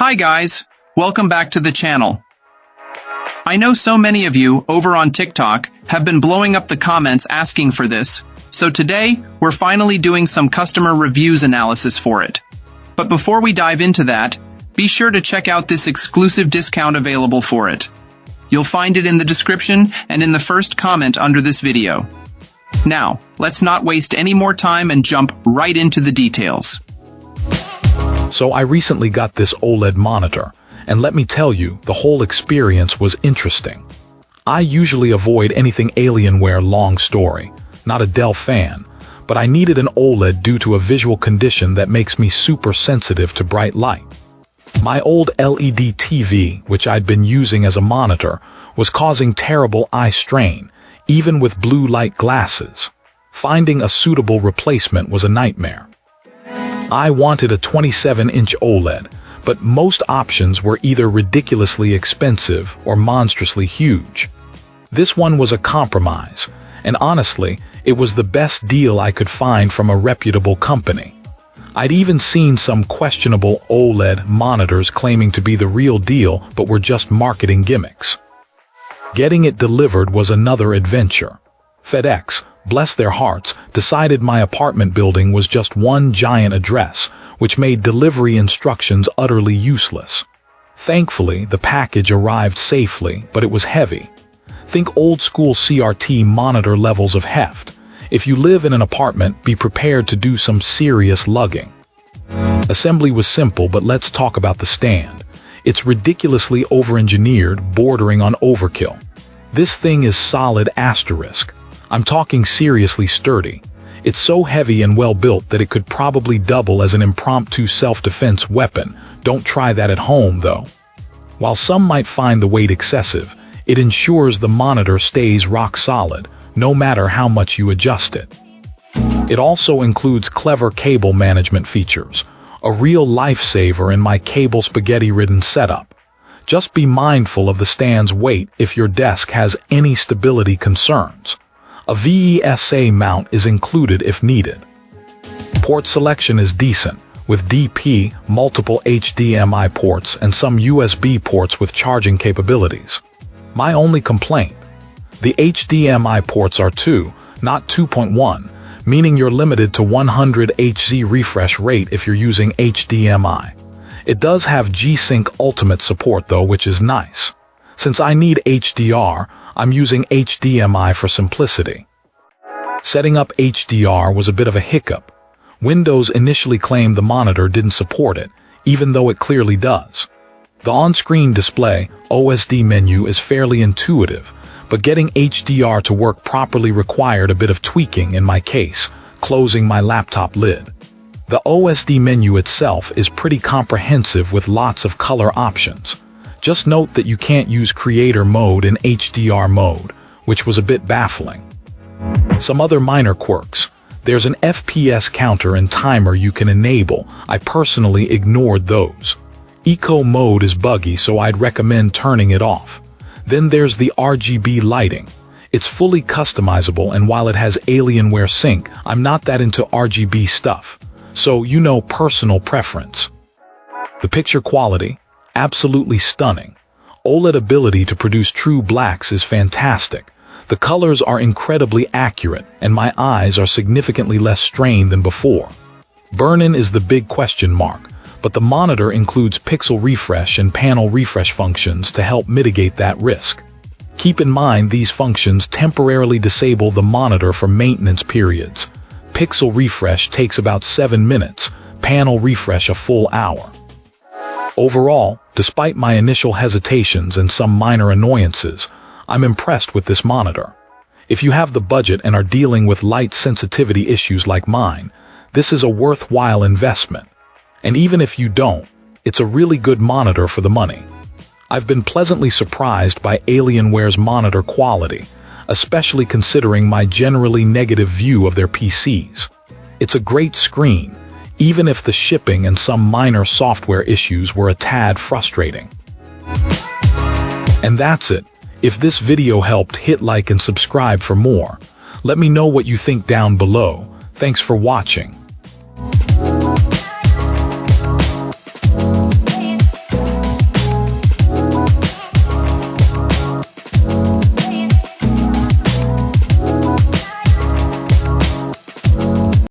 Hi guys, welcome back to the channel. I know so many of you over on TikTok have been blowing up the comments asking for this, so today we're finally doing some customer reviews analysis for it. But before we dive into that, be sure to check out this exclusive discount available for it. You'll find it in the description and in the first comment under this video. Now, let's not waste any more time and jump right into the details. So I recently got this OLED monitor, and let me tell you, the whole experience was interesting. I usually avoid anything Alienware long story, not a Dell fan, but I needed an OLED due to a visual condition that makes me super sensitive to bright light. My old LED TV, which I'd been using as a monitor, was causing terrible eye strain, even with blue light glasses. Finding a suitable replacement was a nightmare. I wanted a 27-inch OLED, but most options were either ridiculously expensive or monstrously huge. This one was a compromise, and honestly, it was the best deal I could find from a reputable company. I'd even seen some questionable OLED monitors claiming to be the real deal but were just marketing gimmicks. Getting it delivered was another adventure. FedEx, bless their hearts, decided my apartment building was just one giant address, which made delivery instructions utterly useless. Thankfully, the package arrived safely, but it was heavy. Think old-school CRT monitor levels of heft. If you live in an apartment, be prepared to do some serious lugging. Assembly was simple, but let's talk about the stand. It's ridiculously over-engineered, bordering on overkill. This thing is solid asterisk. I'm talking seriously sturdy. It's so heavy and well-built that it could probably double as an impromptu self-defense weapon. Don't try that at home, though. While some might find the weight excessive, it ensures the monitor stays rock solid, no matter how much you adjust it. It also includes clever cable management features, a real lifesaver in my cable spaghetti-ridden setup. Just be mindful of the stand's weight if your desk has any stability concerns. A VESA mount is included if needed. Port selection is decent, with DP, multiple HDMI ports, and some USB ports with charging capabilities. My only complaint: the HDMI ports are 2, not 2.1, meaning you're limited to 100 Hz refresh rate if you're using HDMI. It does have G-Sync Ultimate support though, which is nice. Since I need HDR, I'm using HDMI for simplicity. Setting up HDR was a bit of a hiccup. Windows initially claimed the monitor didn't support it, even though it clearly does. The on-screen display OSD menu is fairly intuitive, but getting HDR to work properly required a bit of tweaking in my case, closing my laptop lid. The OSD menu itself is pretty comprehensive with lots of color options. Just note that you can't use creator mode in HDR mode, which was a bit baffling. Some other minor quirks. There's an FPS counter and timer you can enable. I personally ignored those. Eco mode is buggy, so I'd recommend turning it off. Then there's the RGB lighting. It's fully customizable, and while it has Alienware sync, I'm not that into RGB stuff. So, personal preference. The picture quality, absolutely stunning. OLED ability to produce true blacks is fantastic. The colors are incredibly accurate, and my eyes are significantly less strained than before. Burn-in is the big question mark, but the monitor includes pixel refresh and panel refresh functions to help mitigate that risk. Keep in mind these functions temporarily disable the monitor for maintenance periods. Pixel refresh takes about 7 minutes, panel refresh a full hour. Overall, despite my initial hesitations and some minor annoyances, I'm impressed with this monitor. If you have the budget and are dealing with light sensitivity issues like mine, this is a worthwhile investment. And even if you don't, it's a really good monitor for the money. I've been pleasantly surprised by Alienware's monitor quality, especially considering my generally negative view of their PCs. It's a great screen, even if the shipping and some minor software issues were a tad frustrating. And that's it. If this video helped, hit like and subscribe for more. Let me know what you think down below. Thanks for watching.